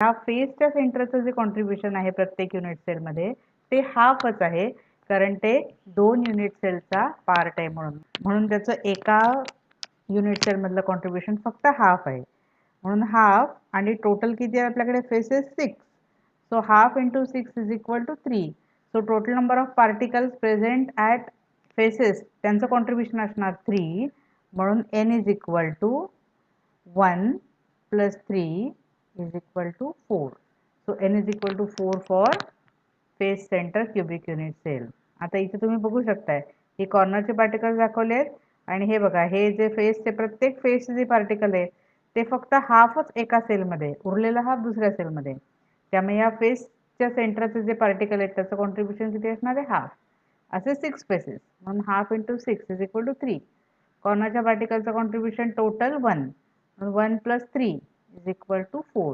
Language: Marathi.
ह्या फेसच्या सेंटरचं जे कॉन्ट्रीब्युशन आहे प्रत्येक युनिट सेलमध्ये ते हाफच आहे, कारण ते 2 युनिट सेलचा पार्ट आहे म्हणून त्याचं एका युनिट सेलमधलं कॉन्ट्रीब्युशन फक्त हाफ आहे. म्हणून हाफ आणि टोटल किती आहे आपल्याकडे faces 6. So half into 6 is equal to 3. So total number of particles present at faces त्यांचं कॉन्ट्रीब्युशन असणार 3. म्हणून n is equal to 1 plus 3 is equal to 4. So n is equal to 4 for face centre cubic unit cell. आता इथे तुम्ही बघू शकताय हे कॉर्नरचे पार्टिकल्स दाखवलेत आणि हे बघा हे जे फेसचे प्रत्येक फेसचे जे पार्टिकल आहे ते फक्त हाफच एका सेलमध्ये, उरलेला हाफ दुसऱ्या सेलमध्ये. त्यामुळे या फेसच्या सेंटरचे जे पार्टिकल आहेत त्याचं कॉन्ट्रीब्युशन किती असणार आहे? हाफ. असे 6 फेसेस म्हणून half into 6 is equal to 3. कॉर्नरच्या पार्टिकलचं कॉन्ट्रीब्युशन टोटल 1 म्हणून 1 प्लस 3 इज इक्वल टू 4.